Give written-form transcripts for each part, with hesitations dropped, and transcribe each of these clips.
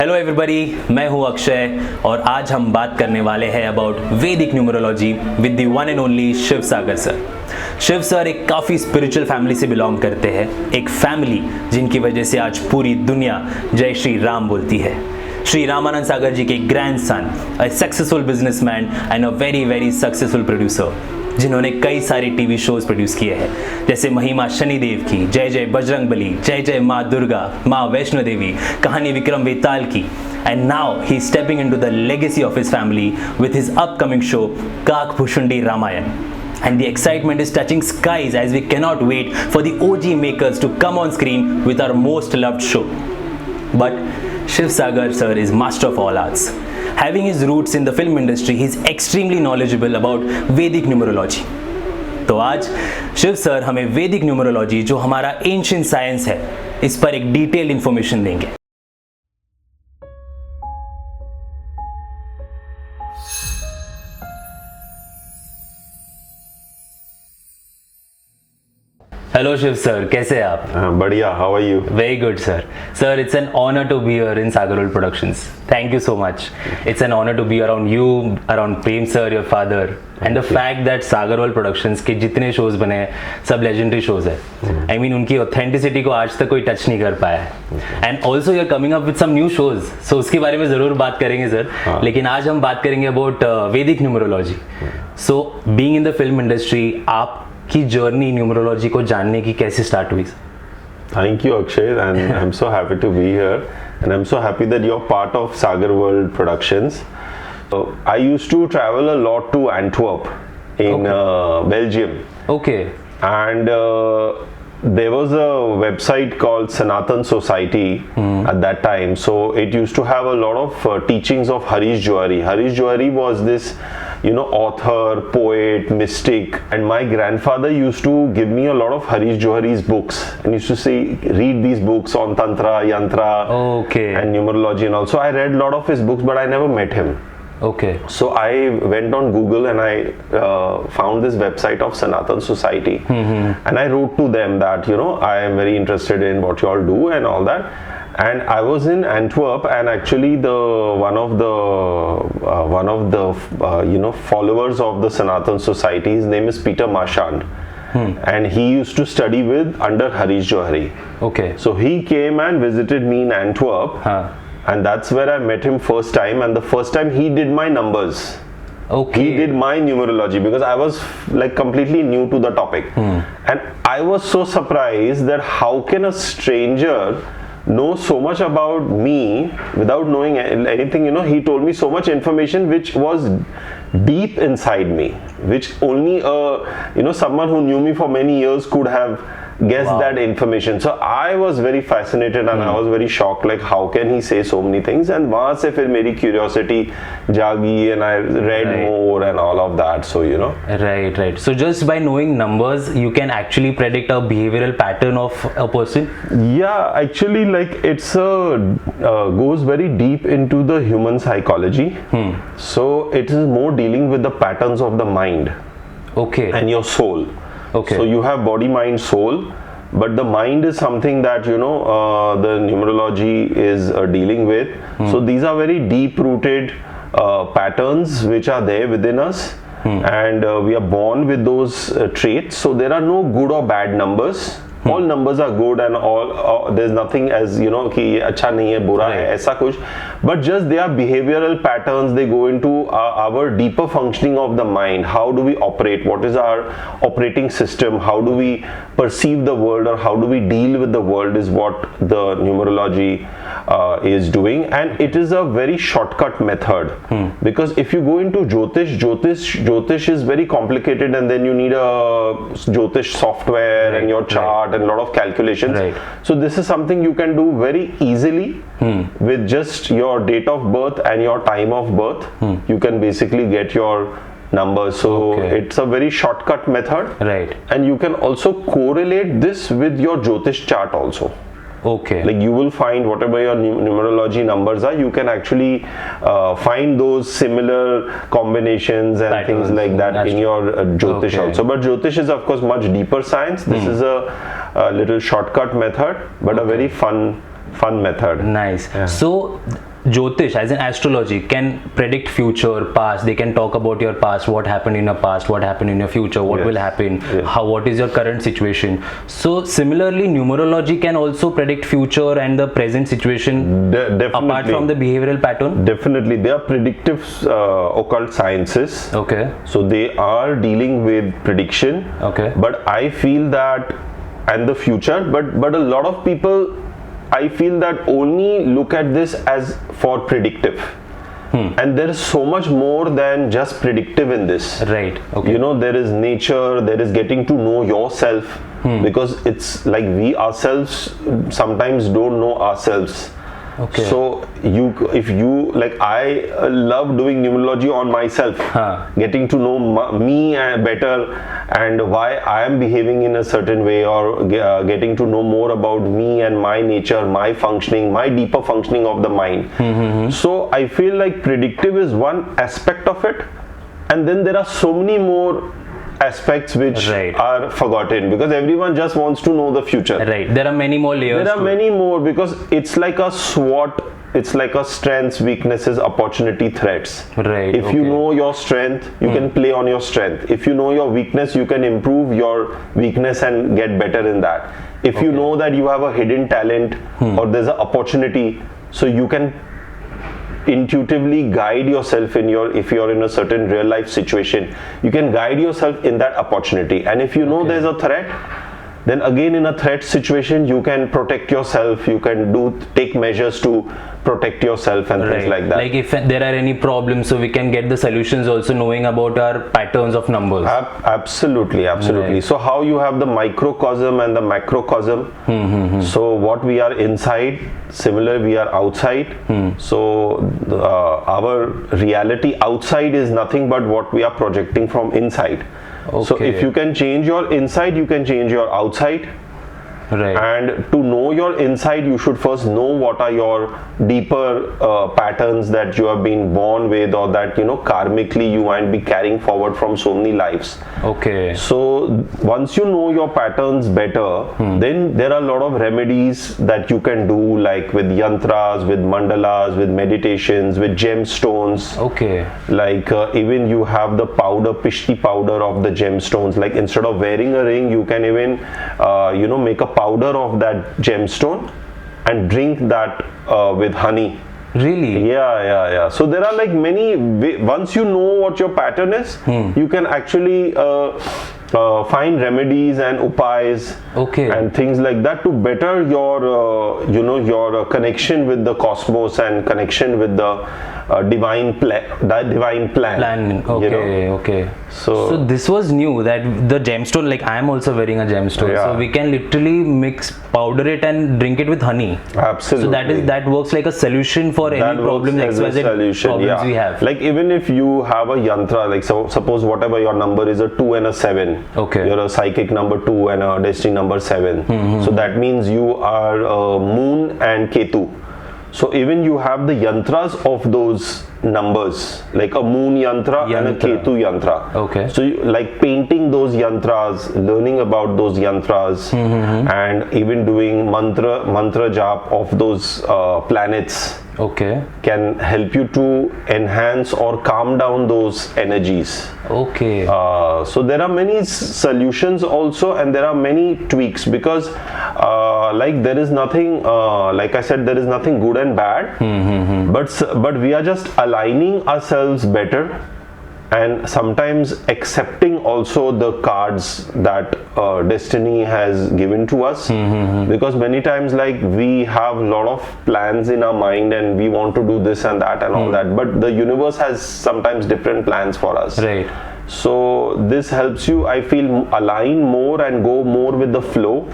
Hello everybody, मैं हूं अक्षय और आज हम बात करने वाले हैं about Vedic numerology with the one and only Shiv Sagar sir. Shiv sir एक काफ़ी स्पिरिचुअल फैमिली से बिलोंग करते हैं, एक फैमिली जिनकी वजह से आज पूरी दुनिया जय श्री राम बोलती है। श्री रामानंद सागर जी के grandson, a successful businessman and a very successful producer, जिन्होंने कई सारे टीवी शोज प्रोड्यूस किए हैं, जैसे महिमा शनिदेव की, जय जय बजरंगबली, जय जय माँ दुर्गा, माँ वैष्णो देवी, कहानी विक्रम वेताल की, and now he is stepping into the legacy of his family with his upcoming show Kak Bhushundi Ramayan. And the excitement is touching skies as we cannot wait for the OG makers to come on screen with our most loved show. But Shiv Sagar sir is master of all arts. Having his roots in the film industry, he is extremely knowledgeable about Vedic Numerology. तो आज Shiv sir हमें वैदिक numerology, जो हमारा ancient science है, इस पर एक डिटेल्ड इंफॉर्मेशन देंगे। हेलो शिव सर, कैसे हैं आप? बढ़िया, how are you? Very good sir. Sir, it's an honour to be here in Sagar world productions. Thank you so much. It's an honour to be around you, around Prem sir, your father, and the fact that Sagar world productions के जितने shows बने हैं सब legendary shows है। I mean उनकी authenticity को आज तक कोई टच नहीं कर पाया है। And also you are coming up with some new shows, सो उसके बारे में जरूर बात करेंगे सर। लेकिन आज हम बात करेंगे about Vedic numerology. So being in the film industry, आप की जर्नी न्यूमरोलॉजी को जानने की कैसे स्टार्ट हुई? Thank you, Akshay, and I'm so happy to be here, and I'm so happy that you're part of Sagar World Productions. I used to travel a lot to Antwerp in Belgium. Okay. And there was a website called Sanatan Society at that time. So it used to have a lot of teachings of Harish Johari. Harish Johari was this, author, poet, mystic, and my grandfather used to give me a lot of Harish Johari's books and used to say, read these books on Tantra, Yantra, and numerology and all. So I read a lot of his books, but I never met him. Okay. So I went on Google and I found this website of Sanatan Society, and I wrote to them that I am very interested in what you all do and all that. And I was in Antwerp, and actually one of the followers of the Sanatan Society, his name is Peter Marchand, and he used to study under Harish Johari. Okay. So he came and visited me in Antwerp. And that's where I met him first time, and the first time he did my numbers. Okay. He did my numerology because I was like completely new to the topic. And I was so surprised that how can a stranger know so much about me without knowing anything. He told me so much information which was deep inside me, which only someone who knew me for many years could have guessed that information. So I was very fascinated and I was very shocked, like how can he say so many things? And वहाँ से फिर मेरी curiosity जागी and I read more and all of that. So Right. So just by knowing numbers, you can actually predict a behavioral pattern of a person. Yeah, actually, like it's goes very deep into the human psychology. So it is more dealing with the patterns of the mind. Okay. And your soul. Okay. So you have body, mind, soul, but the mind is something that the numerology is dealing with. So these are very deep-rooted patterns which are there within us, and we are born with those traits. So there are no good or bad numbers. All numbers are good, and all there's nothing as कि अच्छा नहीं है, बुरा है, ऐसा कुछ. But just they are behavioral patterns. They go into our deeper functioning of the mind. How do we operate? What is our operating system? How do we perceive the world, or how do we deal with the world? Is what the numerology is doing, and it is a very shortcut method. Because if you go into Jyotish is very complicated, and then you need a Jyotish software and your chart and a lot of calculations. So this is something you can do very easily with just your date of birth and your time of birth. You can basically get your numbers. So it's a very shortcut method. Right. And you can also correlate this with your Jyotish chart also. Okay. Like you will find whatever your numerology numbers are, you can actually find those similar combinations and things like that in your Jyotish also. But Jyotish is of course much deeper science. This is a little shortcut method, but a very fun method. Nice. So Jyotish, as in astrology, can predict future, past. They can talk about your past, what happened in your past, what happened in your future, what will happen, what is your current situation. So similarly, numerology can also predict future and the present situation. Definitely. Apart from the behavioral pattern. Definitely, they are predictive occult sciences. Okay. So they are dealing with prediction. Okay. But I feel that, and the future. But a lot of people, I feel that only look at this as for predictive. And there is so much more than just predictive in this. Right. Okay. You know, there is nature, there is getting to know yourself, because it's like we ourselves sometimes don't know ourselves. Okay. So if you like, I love doing numerology on myself, getting to know me better and why I am behaving in a certain way, or getting to know more about me and my nature, my functioning, my deeper functioning of the mind. So I feel like predictive is one aspect of it, and then there are so many more aspects which are forgotten, because everyone just wants to know the future. Right. There are many more layers. There are many more, because it's like a SWOT. It's like a strengths, weaknesses, opportunity, threats. Right. If you know your strength, you can play on your strength. If you know your weakness, you can improve your weakness and get better in that. If you know that you have a hidden talent or there's an opportunity, so you can intuitively guide yourself in your, if you're in a certain real life situation, you can guide yourself in that opportunity. And if you know there's a threat, then again in a threat situation you can protect yourself, you can take measures to protect yourself and things like that. Like if there are any problems, so we can get the solutions also knowing about our patterns of numbers. Absolutely. So how you have the microcosm and the macrocosm. So what we are inside, similar we are outside. So our reality outside is nothing but what we are projecting from inside. So if you can change your inside, you can change your outside. Right. And to know your inside, you should first know what are your deeper patterns that you have been born with, or that karmically you might be carrying forward from so many lives. Okay. So once you know your patterns better, then there are a lot of remedies that you can do, like with yantras, with mandalas, with meditations, with gemstones. Okay. Like even you have the powder, pishti powder of the gemstones. Like instead of wearing a ring, you can even make a powder of that gemstone and drink that with honey. Really? Yeah. So there are like many once you know what your pattern is, you can actually find remedies and upais and things like that to better your your connection with the cosmos and connection with the divine plan. Okay. So this was new, that the gemstone, like I am also wearing a gemstone, so we can literally powder it and drink it with honey. Absolutely. So that works like a solution for any problems, XYZ problems we have. Like even if you have a yantra, like suppose whatever your number is, a 2 and a 7. Okay. You're a psychic number 2 and a destiny number 7. So that means you are Moon and Ketu. So even you have the yantras of those numbers, like a moon yantra and a Ketu yantra. Okay. So like painting those yantras, learning about those yantras, and even doing mantra jap of those planets. Okay. Can help you to enhance or calm down those energies. Okay. So there are many solutions also, and there are many tweaks, because like there is nothing, like I said, there is nothing good and bad, but we are just aligning ourselves better, and sometimes accepting also the cards that destiny has given to us, because many times like we have a lot of plans in our mind and we want to do this and that and all that, but the universe has sometimes different plans for us. Right. So this helps you, I feel, align more and go more with the flow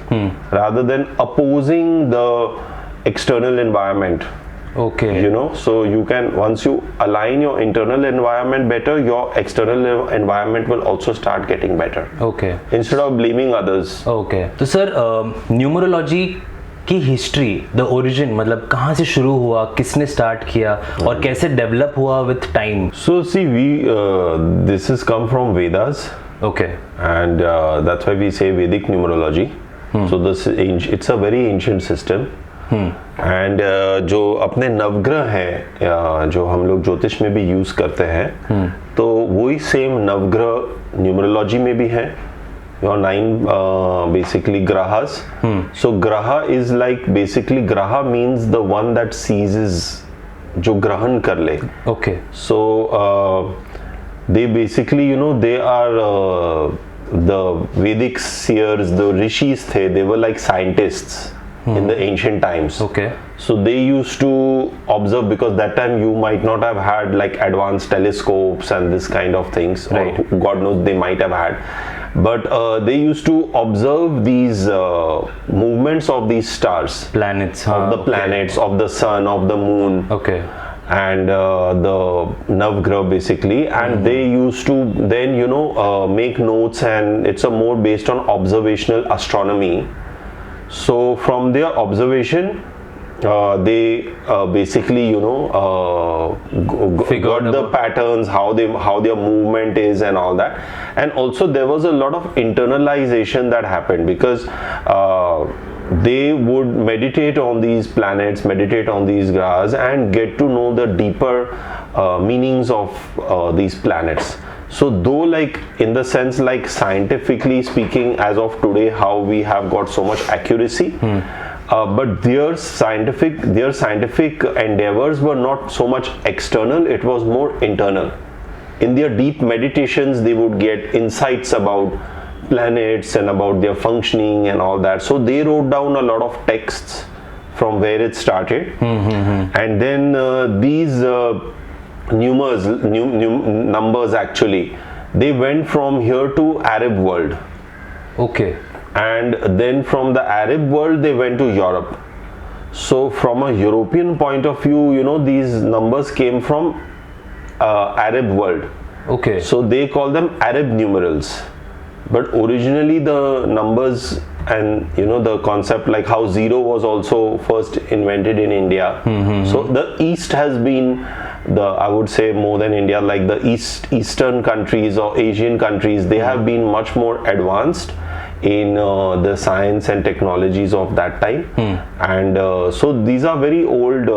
rather than opposing the external environment. Okay. So you can, once you align your internal environment better, your external environment will also start getting better. Okay. Instead of blaming others. Okay. So sir, numerology की history, the origin, मतलब कहाँ से शुरू हुआ, किसने start किया और कैसे डेवलप हुआ with time? So see, this has come from Vedas. Okay. And that's why we say Vedic Numerology. So it's a very ancient system. And जो अपने नवग्रह हैं जो हम लोग ज्योतिष में भी यूज करते हैं, तो वही सेम नवग्रह न्यूमरोलॉजी में भी है। your 9 basically grahas. So graha is like basically graha means the one that seizes, जो ग्रहण कर ले. Okay. So they basically they are the Vedic seers, the rishis थे, they were like scientists in the ancient times. Okay. So they used to observe, because that time you might not have had like advanced telescopes and this kind of things, right. or God knows they might have had, but they used to observe these movements of these stars, planets, of the planets, of the sun, of the moon, okay, and the navgrah basically, and they used to then make notes, and it's a more based on observational astronomy. So from their observation they basically got the patterns, how their movement is and all that. And also there was a lot of internalization that happened, because they would meditate on these planets, meditate on these grahas, and get to know the deeper meanings of these planets. So though like in the sense like scientifically speaking, as of today, how we have got so much accuracy, but their scientific endeavors were not so much external, it was more internal. In their deep meditations they would get insights about planets and about their functioning and all that. So they wrote down a lot of texts from where it started, and then these numbers actually, they went from here to Arab world. Okay. And then from the Arab world they went to Europe. So from a European point of view, these numbers came from Arab world. Okay. So they call them Arab numerals. But originally the numbers and the concept, like how zero was also first invented in India. So the East has been I would say more than India, like the Eastern countries or Asian countries, they have been much more advanced in the science and technologies of that time. And so these are very old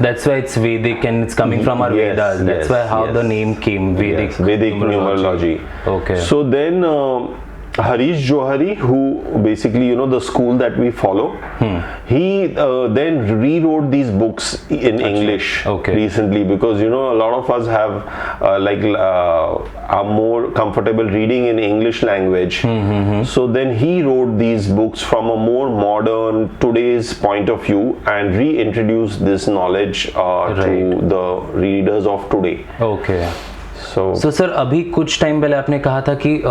that's why it's Vedic, and it's coming from our Vedas. That's why how the name came, Vedic Numerology. Okay. So then Harish Johari, who basically the school that we follow, he then rewrote these books in English recently, because a lot of us have are more comfortable reading in English language. So then he wrote these books from a more modern, today's point of view, and reintroduced this knowledge to the readers of today. Okay. So sir अभी कुछ time पहले आपने कहा था कि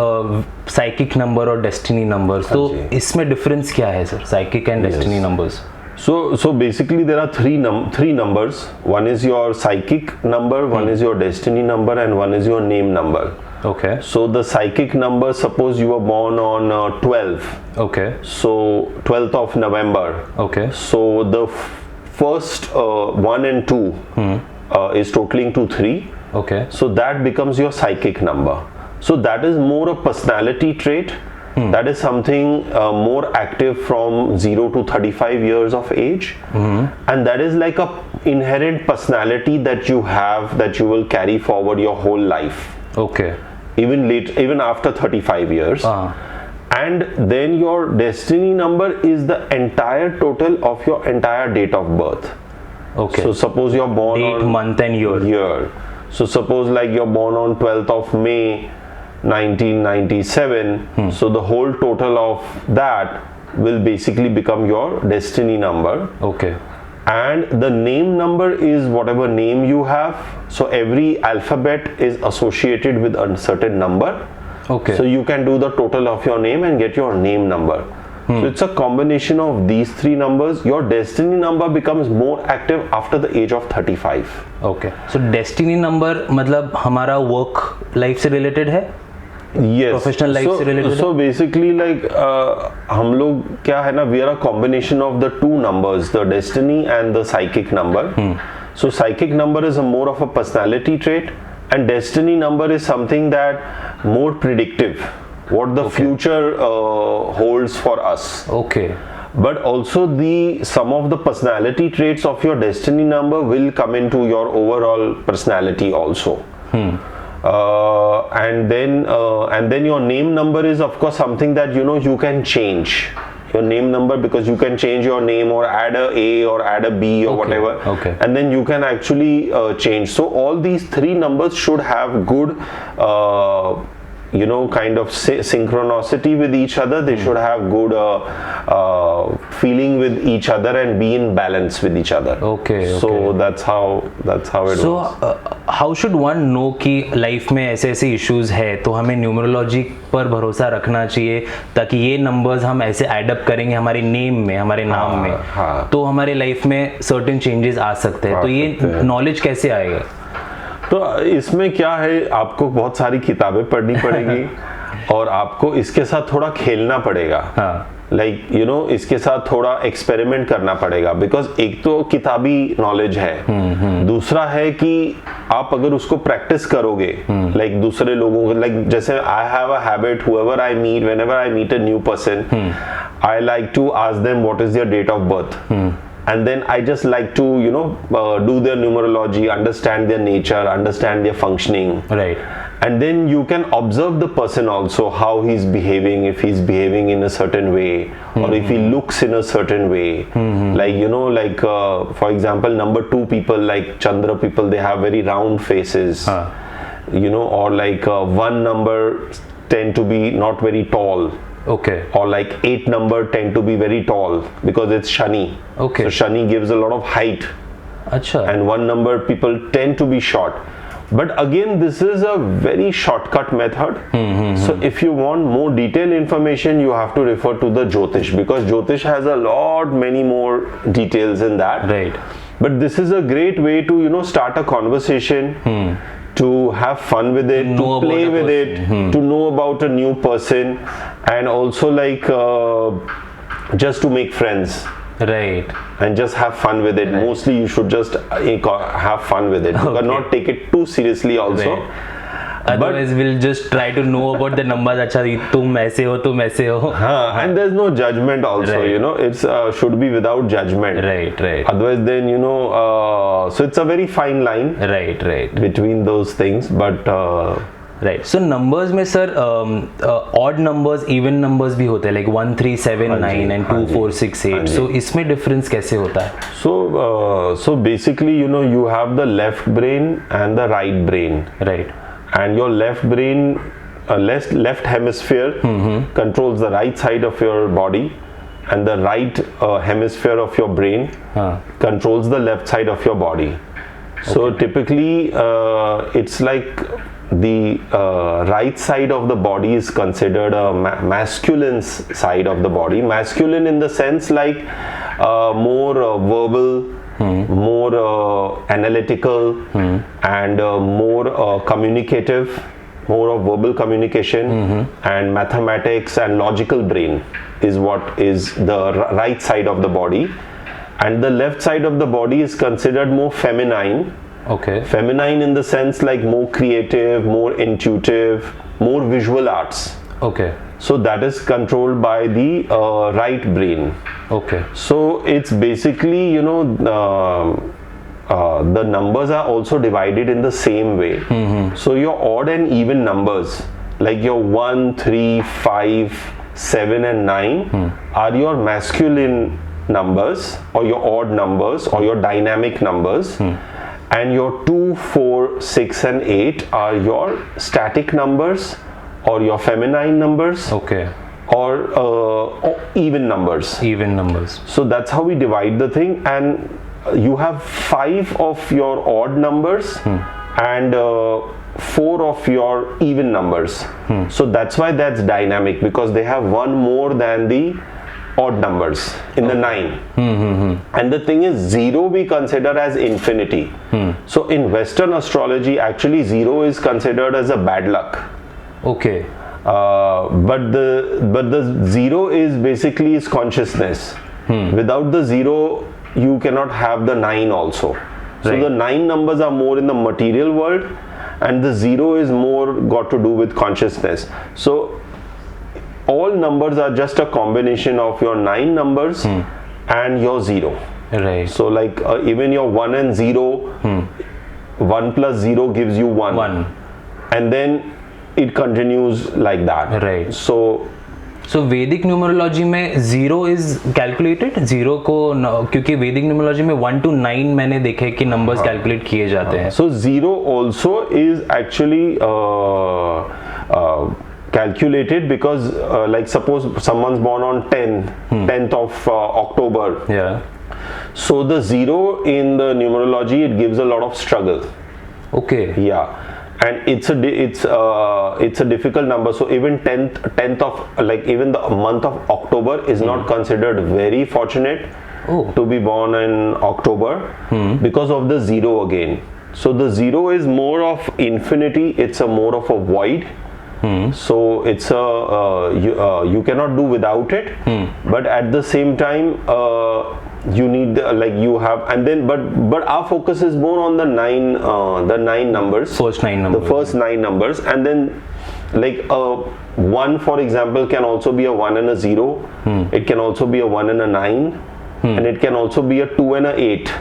psychic number और destiny number, तो इसमें डिफरेंस क्या है sir, psychic and destiny numbers? So basically there are three numbers. One is your psychic number, one is your destiny number, and one is your name number. Okay. So the psychic number, suppose you were born on 12. Okay. So 12th of November. Okay. So the first 1 and 2 is totaling to 3. Okay. So that becomes your psychic number. So that is more a personality trait. That is something more active from 0 to 35 years of age, and that is like a inherent personality that you have, that you will carry forward your whole life. Okay. Even after 35 years. And then your destiny number is the entire total of your entire date of birth. Okay. So suppose you're born date, on month and year. So suppose like you're born on 12th of May 1997, so the whole total of that will basically become your destiny number. Okay. And the name number is whatever name you have. So every alphabet is associated with a certain number. Okay. So you can do the total of your name and get your name number. So it's a combination of these three numbers. Your destiny number becomes more active after the age of 35. Okay. So destiny number मतलब हमारा work life से related है? Yes. Professional life से related? So basically like हम लोग क्या है ना, we are a combination of the two numbers, the destiny and the psychic number. So psychic number is a more of a personality trait, and destiny number is something that more predictive, what the future holds for us. Okay. but also some of the personality traits of your destiny number will come into your overall personality also. And then your name number is of course something that you can change your name number, because you can change your name or add a or add a b or whatever, and then you can actually change. So all these three numbers should have good kind of synchronicity with each other. They should have good feeling with each other and be in balance with each other. So that's how it works. So how should one know कि life में ऐसे ऐसे issues है, तो हमें numerology पर भरोसा रखना चाहिए ताकि ये नंबर्स हम ऐसे एडअप करेंगे हमारे नेम में, हमारे नाम में, तो हमारे लाइफ में सर्टेन चेंजेस आ सकते हैं. तो ये नॉलेज कैसे आएगा? तो इसमें क्या है, आपको बहुत सारी किताबें पढ़नी पड़ेगी और आपको इसके साथ थोड़ा खेलना पड़ेगा. इसके साथ थोड़ा एक्सपेरिमेंट करना पड़ेगा, बिकॉज एक तो किताबी नॉलेज है, दूसरा है कि आप अगर उसको प्रैक्टिस करोगे, दूसरे लोगों को, जैसे I have a habit, whoever I meet, whenever I meet a new person, I like to ask them what is their date of birth. And then I just like to do their numerology, understand their nature, understand their functioning, right? And then you can observe the person also, how he's behaving, if he's behaving in a certain way, or if he looks in a certain way. For example, number 2 people, like Chandra people, they have very round faces, or one number tend to be not very tall. Or 8 number tend to be very tall because it's Shani. So Shani gives a lot of height. And 1 number people tend to be short. But again, this is a very shortcut method. So if you want more detailed information, you have to refer to the Jyotish, because Jyotish has many more details in that. Right. But this is a great way to start a conversation, to have fun with it, to play with it, to know about a new person, and also just to make friends. Right. And just have fun with it. Mostly you should just have fun with it, but not take it too seriously also. Otherwise we'll just try to know about the numbers. अच्छा तुम ऐसे हो, तुम ऐसे हो. And there's no judgment also, it's should be without judgment. Right. Otherwise then so it's a very fine line. Right. Between those things, but Right. So numbers में sir odd numbers, even numbers भी होते हैं, like 1 3 7 9 and 2 4 6 8. So इसमें difference कैसे होता है? So basically you have the left brain and the right brain. Right. And your left brain, left hemisphere controls the right side of your body, and the right hemisphere of your brain controls the left side of your body. So typically it's like the right side of the body is considered a masculine side of the body. Masculine in the sense more verbal, more analytical, and more communicative, more of verbal communication, and mathematics and logical brain is what is the right side of the body. And the left side of the body is considered more feminine. Feminine in the sense more creative, more intuitive, more visual arts. So that is controlled by the right brain. So it's basically the numbers are also divided in the same way. So your odd and even numbers, like your 1 3 5 7 and 9 are your masculine numbers, or your odd numbers, or your dynamic numbers. And your 2 4 6 and 8 are your static numbers, or your feminine numbers, or even numbers. So that's how we divide the thing. And you have 5 of your odd numbers and 4 of your even numbers. So that's why that's dynamic, because they have one more than the odd numbers in the 9. And the thing is, 0 we consider as infinity. So in Western astrology, actually 0 is considered as a bad luck. But the 0 is basically is consciousness. Without the 0 you cannot have the 9 also. So the 9 numbers are more in the material world, and the 0 is more got to do with consciousness. So all numbers are just a combination of your 9 numbers and your 0. Right. So like even your 1 and 0, 1 plus 0 gives you 1. And then it continues like that. Right. So वैदिक numerology में 0 is calculated, 0 को क्योंकि वैदिक numerology में 1 to 9 मैंने देखे कि numbers calculate किए जाते हैं. So 0 also is actually calculated because like suppose someone's born on 10th of October. Yeah. So the 0 in the numerology, it gives a lot of struggle. Okay. Yeah. And it's a difficult number. So even 10th of like even the month of October is not considered very fortunate to be born in October because of the 0 again. So the 0 is more of infinity. It's a more of a void. So it's you cannot do without it. But at the same time, you need like you have, and then but our focus is more on the 9 numbers, first 9 numbers, the first 9 numbers, and then like 1 for example can also be a 1 and a 0. It can also be a 1 and a 9, and it can also be a 2 and a 8.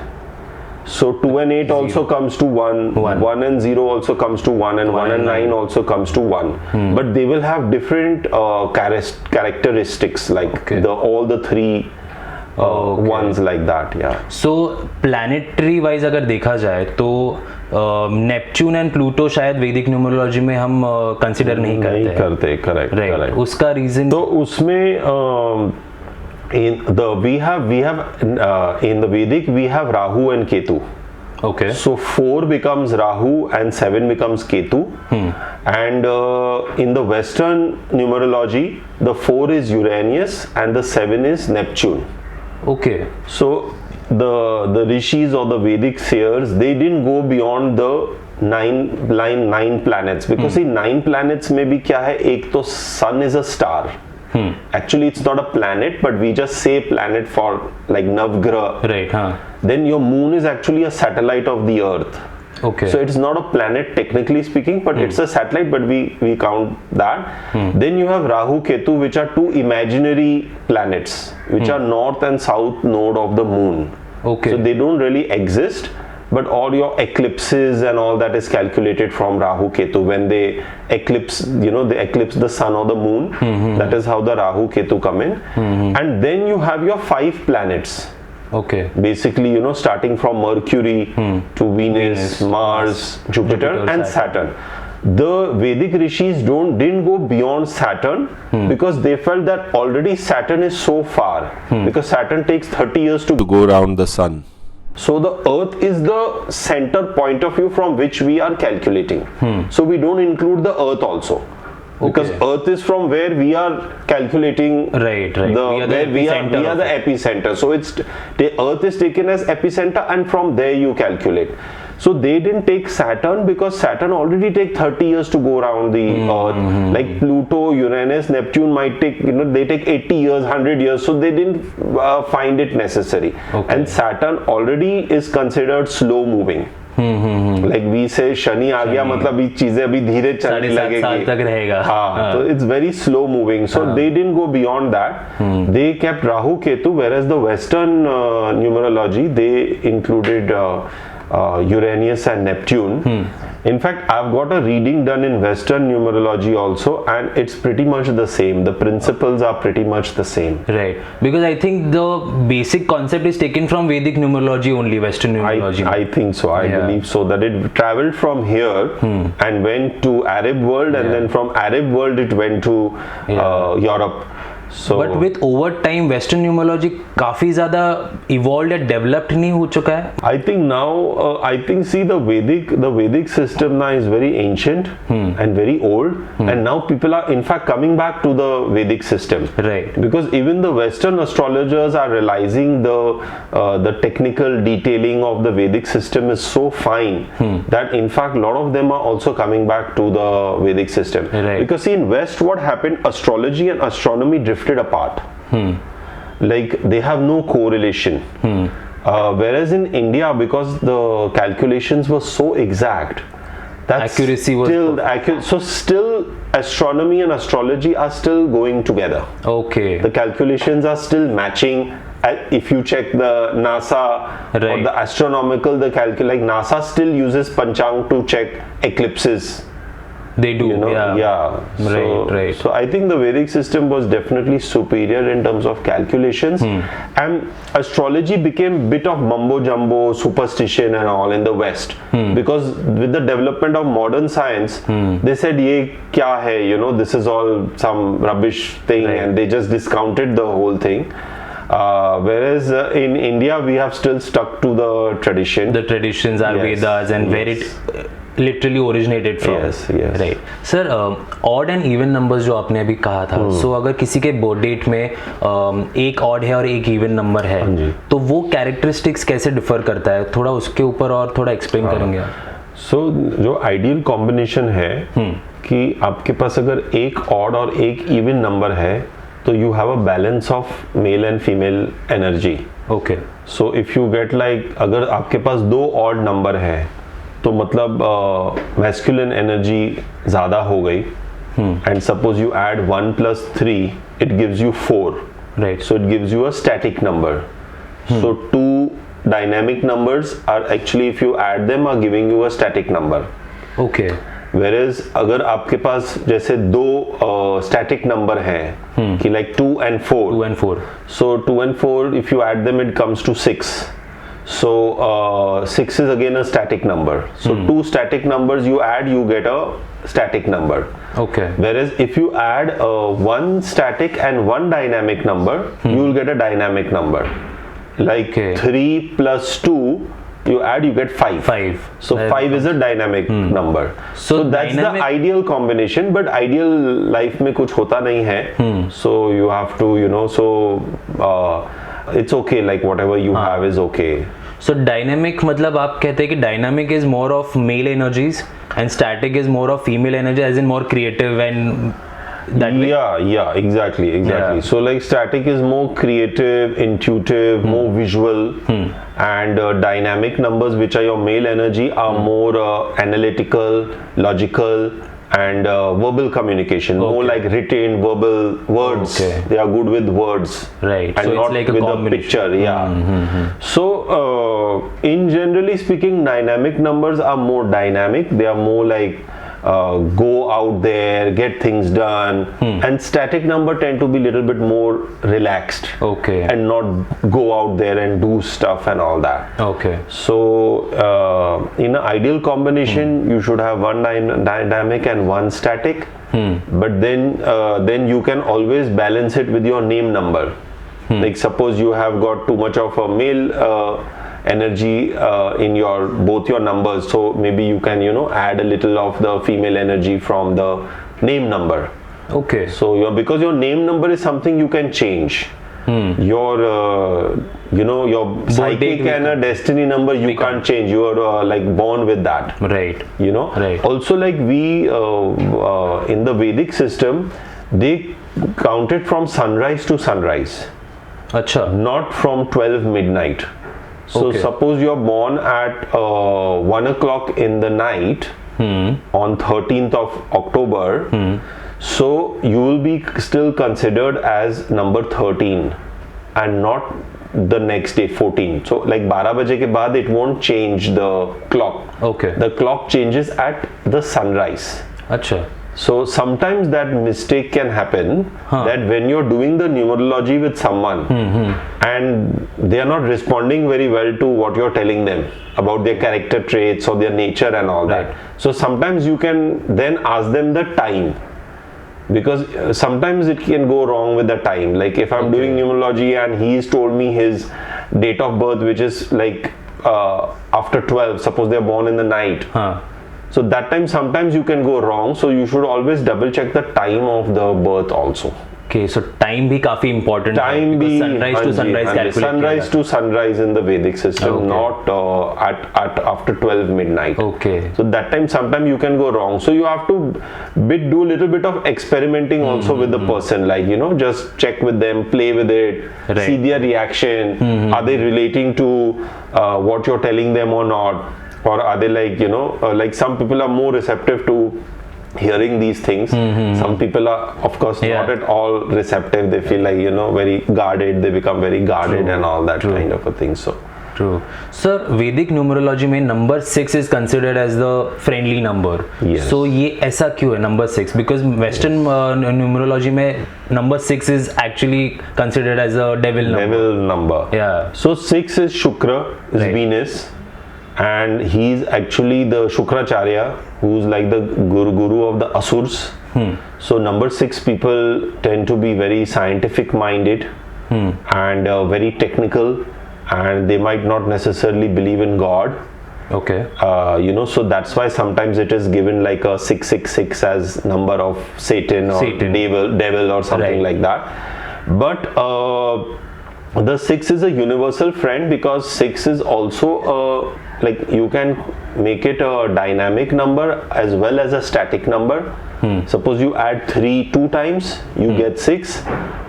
So 2 and 8 also comes to 1. 1 and 0 also comes to 1, and 1 and 9 also comes to 1. But they will have different characteristics, like all the 3 ones like that. Yeah. So planetary wise अगर देखा जाए तो Neptune and Pluto शायद वैदिक numerology में हम consider नहीं करते. करेक्ट. उसका रीजन तो उसमें in the in the Vedic we have Rahu and Ketu. Okay. So 4 becomes Rahu and 7 becomes Ketu. And in the Western numerology, the 4 is Uranus and the 7 is Neptune. Okay. So the rishis or the Vedic seers, they didn't go beyond the 9 planets, because see 9 planets में भी क्या है, एक तो sun is a star. Actually it's not a planet, but we just say planet for like Navgraha. Right. Then your moon is actually a satellite of the earth. Okay. So it's not a planet technically speaking, but it's a satellite, but we count that. Then you have Rahu Ketu, which are 2 imaginary planets, which are north and south node of the moon. Okay. So they don't really exist, but all your eclipses and all that is calculated from Rahu Ketu. When they eclipse, they eclipse the sun or the moon. That is how the Rahu Ketu come in. And then you have your 5 planets. Okay. Basically, starting from Mercury to Venus, Mars, Jupiter and Saturn. The Vedic rishis didn't go beyond Saturn because they felt that already Saturn is so far, because Saturn takes 30 years to go around the sun. So the earth is the center point of view from which we are calculating. So we don't include the earth also. Because earth is from where we are calculating. Right. We are the epicenter. So the earth is taken as epicenter, and from there you calculate. So they didn't take Saturn because Saturn already take 30 years to go around the earth. Like Pluto, Uranus, Neptune might take, they take 80 years, 100 years. So they didn't find it necessary. And Saturn already is considered slow moving. Like we say Shani आ गया, मतलब ये चीजें अभी धीरे चलने लगेगी, 7 साल तक रहेगा. So it's very slow moving. So they didn't go beyond that. They kept Rahu Ketu, whereas the Western numerology, they included Uranus and Neptune. In fact, I've got a reading done in Western numerology also, and it's pretty much the same. The principles are pretty much the same. Right. Because I think the basic concept is taken from Vedic numerology only, Western numerology. I think so. I believe so. That it traveled from here and went to Arab world, and then from Arab world it went to Europe. So, but with over time Western numerology काफी ज़्यादा evolved and developed नहीं हो चुका है? I think now, see the Vedic system now is very ancient and very old, and now people are in fact coming back to the Vedic system. Right. Because even the Western astrologers are realizing the technical detailing of the Vedic system is so fine that in fact a lot of them are also coming back to the Vedic system. Right. Because see, in West what happened, astrology and astronomy drifted apart. Like they have no correlation. Whereas in India, because the calculations were so exact, accuracy was still so still astronomy and astrology are still going together. Okay. The calculations are still matching. If you check the NASA or the astronomical, like NASA still uses Panchang to check eclipses. They do, yeah. Right. So I think the Vedic system was definitely superior in terms of calculations, and astrology became a bit of mumbo jumbo, superstition and all in the West, because with the development of modern science, they said ye kya hai, this is all some rubbish thing, and they just discounted the whole thing. Whereas in India we have still stuck to the tradition. The traditions are Vedas and where it literally originated from. Yes. Right. Sir, odd and even numbers जो आपने अभी कहा था, so अगर किसी के birth date में एक odd है और एक even number है, तो वो characteristics कैसे differ करता है? थोड़ा उसके ऊपर और थोड़ा explain करेंगे आप? So जो ideal combination है कि आपके पास अगर एक odd और एक even number है, तो you have a balance of male and female energy. Okay. So if you get like, अगर आपके पास दो odd number है, तो मतलब masculine energy ज़्यादा हो गई, and suppose you add 1 plus 3, it gives you 4. Right. So it gives you a static number. So two dynamic numbers are actually, if you add them, are giving you a static number. Okay. Whereas अगर आपके पास जैसे दो static number हैं कि like 2 and 4. 2 and 4. So 2 and 4, if you add them, it comes to 6. So 6 is again a static number. So two static numbers you add, you get a static number. Okay. Whereas if you add one static and one dynamic number, you will get a dynamic number. Like 3 plus 2, you add, you get 5. 5. So 5 is a dynamic number. So that's the ideal combination, but ideal life में कुछ होता नहीं है. So you have to, it's okay, like whatever you have is okay. So dynamic मतलब आप कहते हैं कि dynamic is more of male energies and static is more of female energy, as in more creative and that way? Yeah, exactly. Yeah. So like static is more creative, intuitive, more visual, and dynamic numbers, which are your male energy, are more analytical, logical, and verbal communication, more like written verbal words. They are good with words, right? And so not it's like with a picture. So in generally speaking, dynamic numbers are more dynamic. They are more like go out there, get things done, and static number tend to be a little bit more relaxed, and not go out there and do stuff and all that. So in an ideal combination, you should have one dynamic and one static, but then you can always balance it with your name number. Like suppose you have got too much of a male energy in both your numbers, so maybe you can add a little of the female energy from the name number. So because your name number is something you can change. Your your psychic and a destiny number you can't change. You are like born with that, right? Also, like we in the Vedic system, they count it from sunrise to sunrise. Not from 12 midnight. So suppose you are born at 1 o'clock in the night on 13th of October, so you will be still considered as number 13 and not the next day 14. So like 12 baje ke baad it won't change the clock. The clock changes at the sunrise. So sometimes that mistake can happen, that when you're doing the numerology with someone and they are not responding very well to what you're telling them about their character traits or their nature and all that. So sometimes you can then ask them the time, because sometimes it can go wrong with the time. Like if I'm doing numerology and he's told me his date of birth, which is like after 12, suppose they're born in the night. So that time sometimes you can go wrong, so you should always double check the time of the birth also. So time भी काफी important time है, भी sunrise to sunrise calculate sunrise to sunrise in the Vedic system, not at after 12 midnight. So that time sometimes you can go wrong, so you have to do a little bit of experimenting also with the person, like just check with them, play with it, see their reaction, are they relating to what you're telling them or not. or are they like, you know, like some people are more receptive to hearing these things. Some people are, of course, not at all receptive. They feel like, you know, very guarded. They become very guarded and all that kind of a thing. So true. Sir, Vedic numerology में number 6 is considered as the friendly number. Yes. So ये ऐसा क्यों है number 6? Because Western numerology में number 6 is actually considered as a devil number. Devil number. Yeah. So 6 is Shukra, is Venus, and he's actually the Shukracharya, who's like the guru of the Asurs. So number 6 people tend to be very scientific minded and very technical, and they might not necessarily believe in God. Okay. You know, so that's why sometimes it is given like a 666 as number of Satan or devil or something like that. But the 6 is a universal friend, because 6 is also like you can make it a dynamic number as well as a static number. Suppose you add 3 2 times, you get 6,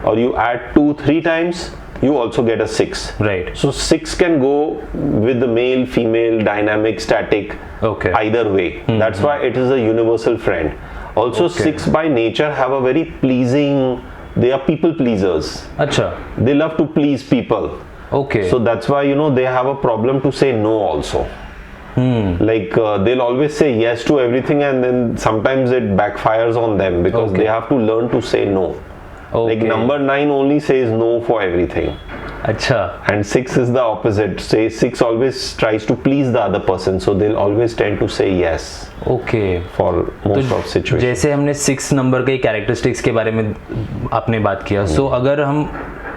or you add 2 3 times, you also get a 6. Right. So 6 can go with the male, female, dynamic, static, either way. That's why it is a universal friend. Also 6 by nature have a very pleasing, they are people pleasers. Acha. They love to please people. Okay. So that's why, you know, they have a problem to say no also. Like they'll always say yes to everything, and then sometimes it backfires on them because they have to learn to say no. Like number 9 only says no for everything. Acha. And 6 is the opposite. Say 6 always tries to please the other person, so they'll always tend to say yes. Okay. For most of situations. जैसे हमने 6 number के characteristics के बारे में आपने बात किया, सो अगर हम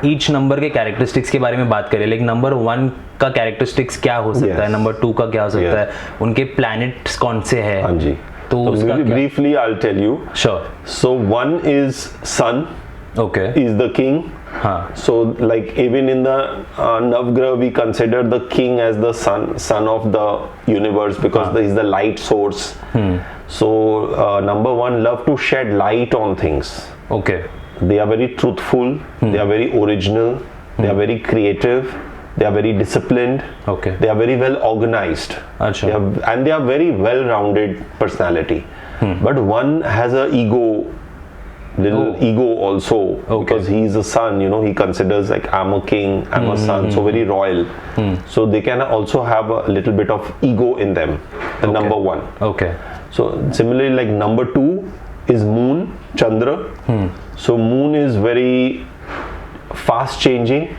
ईच नंबर के कैरेक्टरिस्टिक्स के बारे में बात करें, लाइक नंबर 1 का कैरेक्टरिस्टिक्स क्या हो सकता है, नंबर 2 का क्या हो सकता है, उनके प्लैनेट्स कौन से हैं? हाँ जी. तो briefly I'll tell you. Sure. So 1 is Sun. Okay. Is the king. So like even in the Navgraha we consider the king as the sun of the universe, because he is the light source. So number 1 love to shed light on things. Okay. They are very truthful, they are very original, they are very creative, they are very disciplined, they are very well organized, and they are very well rounded personality. But 1 has a ego also, because he is a son, you know, he considers like I'm a king, I'm a son, so very royal. So they can also have a little bit of ego in them, the number 1. Okay. So similarly, like number 2 is Moon, Chandra. So Moon is very fast changing.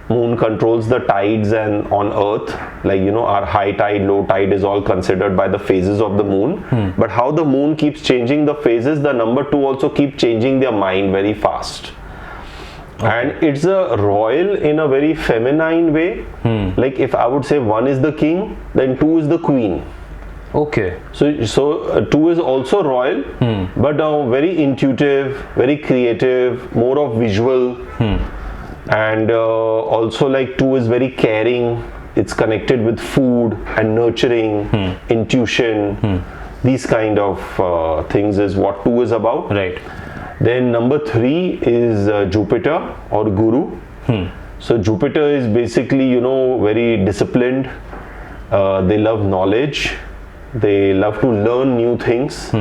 Moon controls the tides and on earth, like, you know, our high tide, low tide is all considered by the phases of the moon. But how the moon keeps changing the phases, the number 2 also keep changing their mind very fast. And it's a royal in a very feminine way. Like if I would say 1 is the king, then 2 is the queen. Okay. So 2 is also royal, but very intuitive, very creative, more of visual. And also like 2 is very caring. It's connected with food and nurturing, intuition. These kind of things is what 2 is about. Right. Then number 3 is Jupiter or Guru. So Jupiter is basically, you know, very disciplined. They love knowledge. They love to learn new things.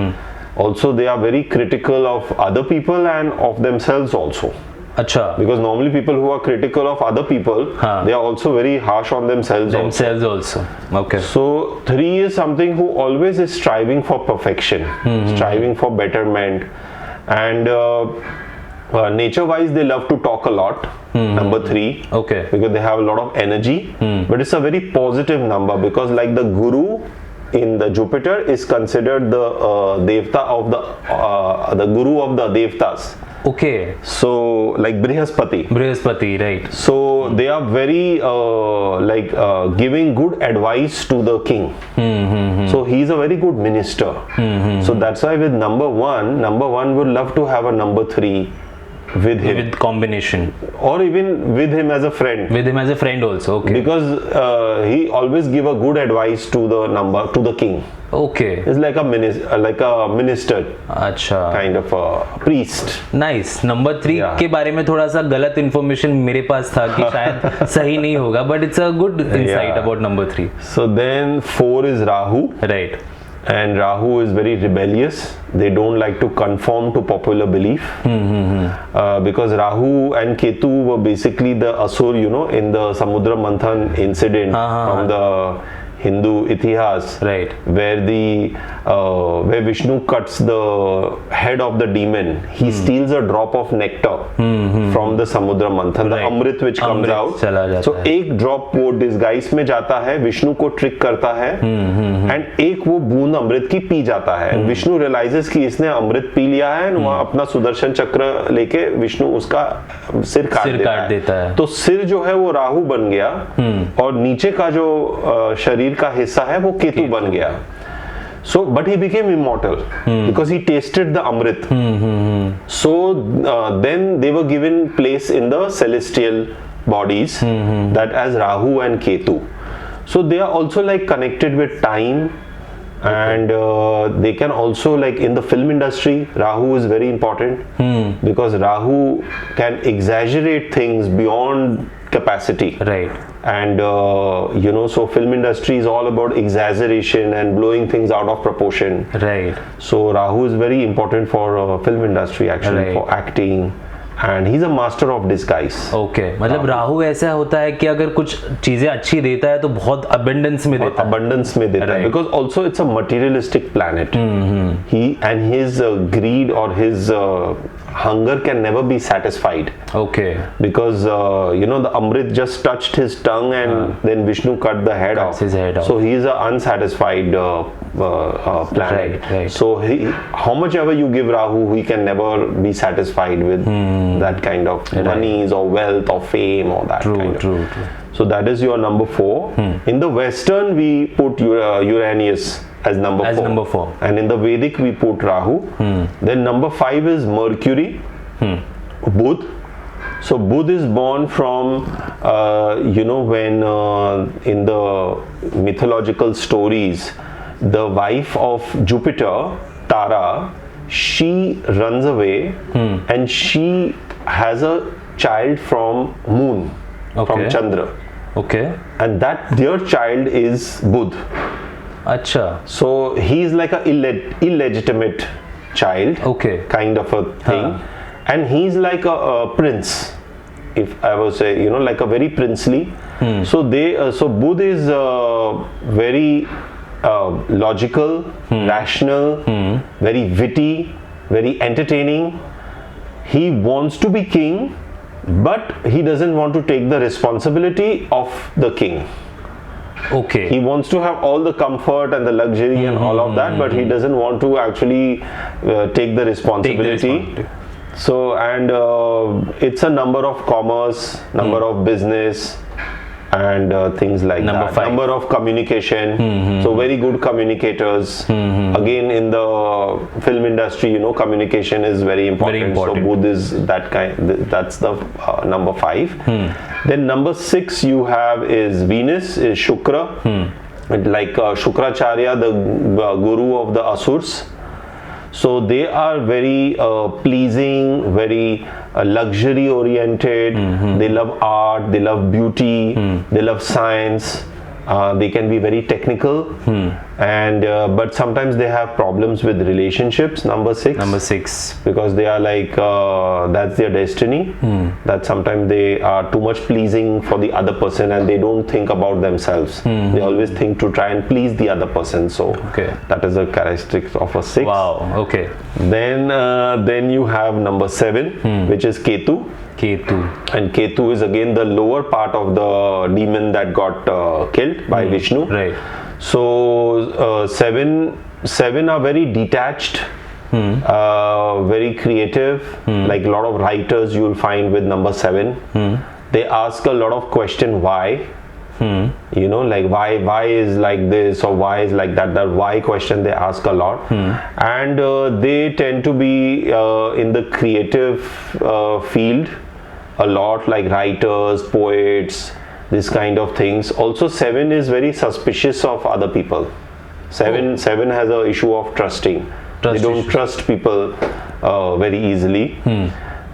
Also they are very critical of other people and of themselves also. Acha. Because normally people who are critical of other people, they are also very harsh on themselves also. Okay. So 3 is something who always is striving for perfection, striving for betterment, and nature wise they love to talk a lot. Number 3. Okay. Because they have a lot of energy, but it's a very positive number, because like the Guru in the Jupiter is considered the Devta of the Guru of the Devtas. Okay. So like Brihaspati, right. So they are very giving good advice to the king. So he is a very good minister. So that's why with number 1 would love to have a number 3 with him, with combination, or even with him as a friend. with him as a friend also. Okay. Because he always give a good advice to the king. Okay. It's like a minister, अच्छा. kind of a priest. Nice. Number 3 Yeah. के बारे में थोड़ा सा गलत information मेरे पास था कि शायद सही नहीं होगा, but it's a good insight about number 3. So then 4 is Rahu. Right. And Rahu is very rebellious. They don't like to conform to popular belief. Because Rahu and Ketu were basically the Asur, in the Samudra Manthan incident from the Hindu Itihas, Right. where Vishnu cuts the head of the demon. He steals a drop of nectar from the Samudra Manthan, the Right. Amrit which comes Amrit out. चला जाता So है. एक drop वो disguise में जाता है, विष्णु को trick करता है, एंड एक वो बूंद अमृत की पी जाता है. विष्णु रियलाइजेस कि इसने अमृत पी लिया है, वहाँ अपना सुदर्शन चक्र लेके विष्णु उसका सिर काट देता है. तो सिर जो है वो राहु बन गया, और नीचे का जो शरीर का हिस्सा है वो केतु बन गया. So, but he became immortal because he tasted the Amrit. So then they were given place in the celestial bodies, that as Rahu and Ketu. So they are also like connected with time, and they can also, like in the film industry, Rahu is very important because Rahu can exaggerate things beyond capacity. Right. And so film industry is all about exaggeration and blowing things out of proportion. Right. So Rahu is very important for film industry actually, Right. for acting, and he's a master of disguise. Okay. मतलब राहु ऐसा होता है कि अगर कुछ चीजें अच्छी देता है तो बहुत अबंडेंस में देता है. Abundance में देता है, Right. because also it's a materialistic planet. He and his greed or his hunger can never be satisfied. Okay. Because the Amrit just touched his tongue, and then Vishnu cut the head Cuts off. his head off. So he is an unsatisfied planet. Right, right. So how much ever you give Rahu, he can never be satisfied with that kind of monies or wealth or fame or that kind of. True. So that is your number 4. In the Western, we put Uranus as number 4. As number 4. And in the Vedic, we put Rahu. Then number 5 is Mercury, Budh. So Budh is born from, when in the mythological stories, the wife of Jupiter, Tara, she runs away and she has a child from Moon, from Chandra. Okay. And that their child is Budh. अच्छा. So he's like a illegitimate child, Okay. kind of a thing, and he's like a prince, if I would say, like a very princely. So so Budh is very logical, rational, very witty, very entertaining. He wants to be king, but he doesn't want to take the responsibility of the king. Okay. He wants to have all the comfort and the luxury and all of that, but he doesn't want to actually take the responsibility. So, and it's a number of commerce, number of business, and things like Number that. 5. Number of communication. So very good communicators. Again, in the film industry, communication is very important. Very important. So Budh is that kind. That's the number 5. Then number 6 you have is Venus, is Shukra. Like Shukracharya, the guru of the Asurs. So they are very pleasing, very luxury oriented. They love art, they love beauty, they love science. They can be very technical, and but sometimes they have problems with relationships. Number 6. Number 6. Because they are like that's their destiny. That sometimes they are too much pleasing for the other person, and they don't think about themselves. They always think to try and please the other person. So that is a characteristic of a 6. Wow. Okay. Then you have number 7, which is Ketu. Ketu. And Ketu is again the lower part of the demon that got killed by Vishnu. Right. So 7 are very detached, very creative. Like a lot of writers you will find with number 7. They ask a lot of question why. You know, like why is like this or why is like that. That why question they ask a lot. And they tend to be in the creative field a lot, like writers, poets, this kind of things. Also 7 is very suspicious of other people. 7 has a issue of trusting. They don't trust people very easily.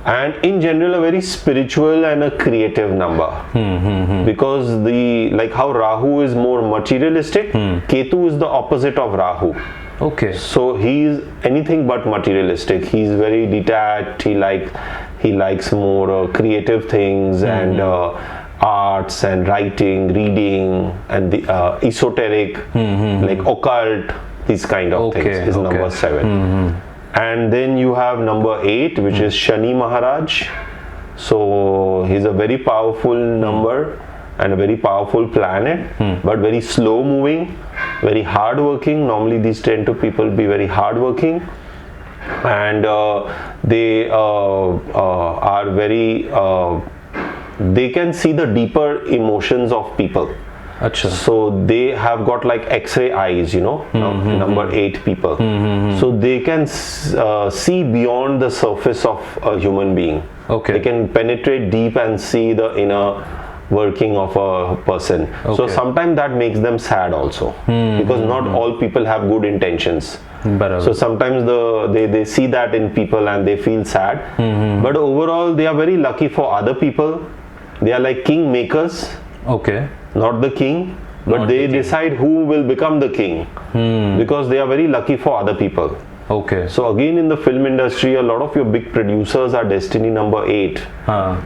And in general a very spiritual and a creative number. Because the, like how Rahu is more materialistic, Ketu is the opposite of Rahu. Okay. So he is anything but materialistic. He is very detached. He likes more creative things and arts and writing, reading, and the esoteric, like occult, these kind of things is number 7. And then you have number 8, which is Shani Maharaj. So he's a very powerful number and a very powerful planet, but very slow moving, very hard working. Normally these tend to people be very hard working, and they are very they can see the deeper emotions of people. Achha. So they have got like X-ray eyes, you know, number 8 people. So they can see beyond the surface of a human being. Okay. They can penetrate deep and see the inner working of a person. So sometimes that makes them sad also, because not all people have good intentions. So sometimes they see that in people and they feel sad. But overall they are very lucky for other people. They are like king makers. Okay. Not the king, but they decide who will become the king, because they are very lucky for other people. Okay. So again, in the film industry, a lot of your big producers are destiny number 8,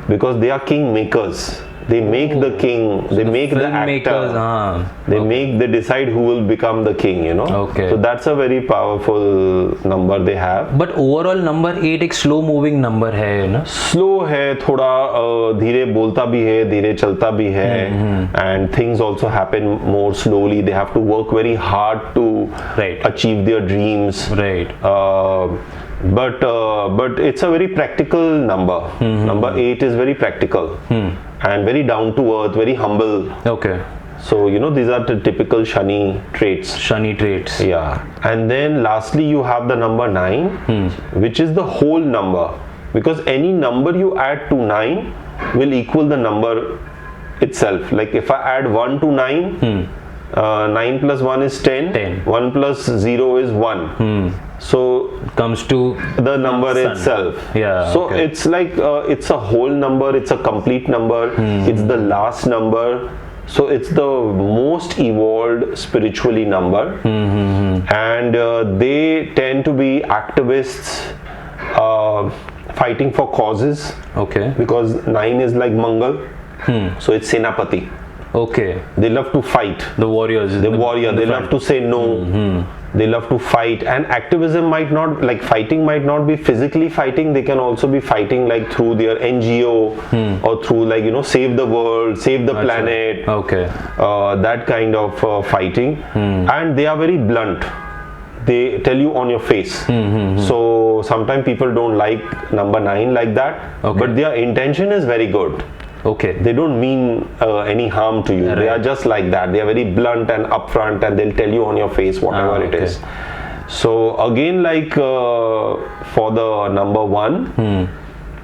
because they are king makers. They make the king, they make the actor, they decide who will become the king, you know. Okay. So that's a very powerful number they have. But overall number 8 एक slow moving number है ना? Slow है, थोड़ा धीरे बोलता भी है, धीरे चलता भी है, and things also happen more slowly. They have to work very hard to achieve their dreams. Right. But it's a very practical number. Number 8 is very practical and very down to earth, very humble. Okay. So you know, these are the typical Shani traits. Shani traits. Yeah. And then lastly you have the number 9, which is the whole number, because any number you add to 9 will equal the number itself. Like if I add 1 to 9, 9 plus 1 is 10. 1 plus 0 is 1. So comes to the number itself. Yeah. So it's like it's a whole number, it's a complete number, it's the last number. So it's the most evolved spiritually number, and they tend to be activists, fighting for causes. Okay. Because 9 is like Mangal, so it's Senapati. Okay. They love to fight. The warriors. The warrior. They love to say no. They love to fight, and activism might not, like fighting might not be physically fighting. They can also be fighting like through their NGO or through, like, you know, save the world, save the planet. Okay. That kind of fighting, and they are very blunt. They tell you on your face. So sometimes people don't like number 9 like that, but their intention is very good. Okay. They don't mean any harm to you. Right. They are just like that. They are very blunt and upfront, and they'll tell you on your face whatever it is. So again, like for the number 1,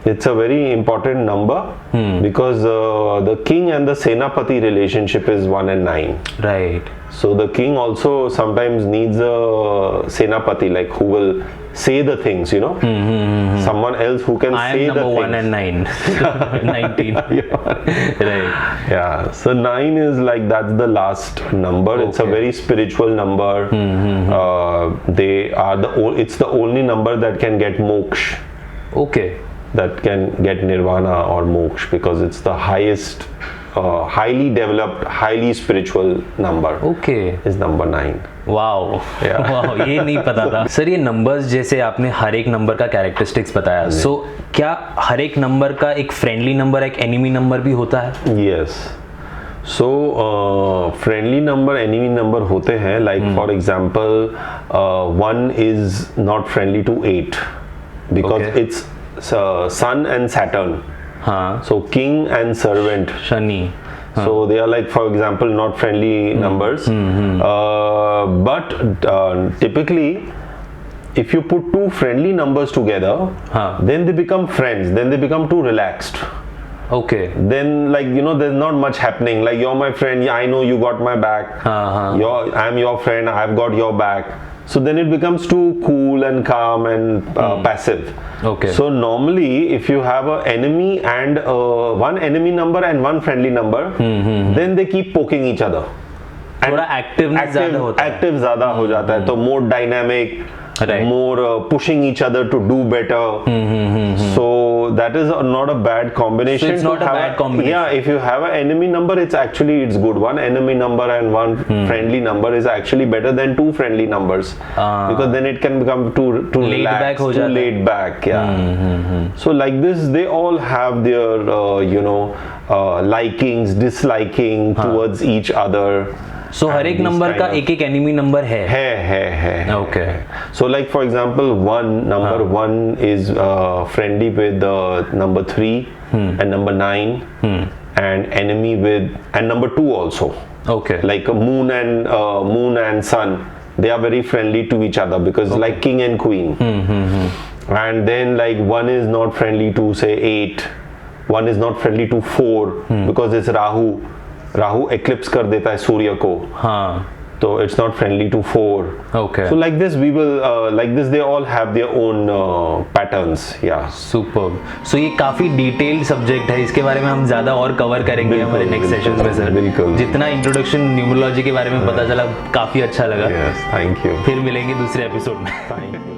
it's a very important number because the king and the Senapati relationship is 1 and 9. Right. So the king also sometimes needs a Senapati, like who will say the things, you know, someone else who can say the things. I am number 1 and 9. 19. Right. Yeah. So 9 is like, that's the last number. Okay. It's a very spiritual number. They are it's the only number that can get moksha. Okay. That can get nirvana or moksha, because it's the highest, highly developed, highly spiritual number. Okay. Is number 9. Wow, wow, ये नहीं पता था sir. ये numbers जैसे आपने हर एक number का characteristics बताया, सो क्या हर एक नंबर का एक फ्रेंडली नंबर, एक एनिमी नंबर भी होता है? Yes. So friendly number, enemy number होते हैं। Like for example 1 is not friendly to 8 because it's Sun and Saturn. हाँ. So king and servant Shani. So they are like, for example, not friendly numbers. But typically, if you put two friendly numbers together, then they become friends. Then they become too relaxed. Okay. Then, like, you know, there's not much happening. Like, you're my friend, I know you got my back. I'm your friend, I've got your back. So then it becomes too cool and calm and passive. Okay. So normally, if you have an enemy and one enemy number and one friendly number, then they keep poking each other. थोड़ा activeness ज़्यादा होता है. Active ज़्यादा हो जाता है, तो more dynamic, more pushing each other to do better. So that is not a bad combination. So it's not a bad combination. Yeah, if you have an enemy number, it's good. One enemy number and one friendly number is actually better than two friendly numbers, because then it can become too laid relaxed, back हो too जाता है. laid back. Yeah. So like this, they all have their likings, disliking towards each other. So हर एक number का एक एक enemy number है. Okay. So like, for example, one is friendly with number 3 and number 9, and enemy with number 2 also. Okay. Like moon and sun, they are very friendly to each other, because like king and queen. And then like one is not friendly to say 8, one is not friendly to 4, because it's Rahu eclipse कर देता है सूर्य को. तो it's not friendly to 4. Okay. So like this we will they all have their own patterns. Yeah. Superb. So ये काफी detailed subject है, इसके बारे में हम ज्यादा और कवर करेंगे हमारे नेक्स्ट सेशंस में सर. बिल्कुल. जितना इंट्रोडक्शन न्यूमरोलॉजी के बारे में पता चला काफी अच्छा लगा. Yes, thank you. फिर मिलेंगे दूसरे एपिसोड में. Thank you.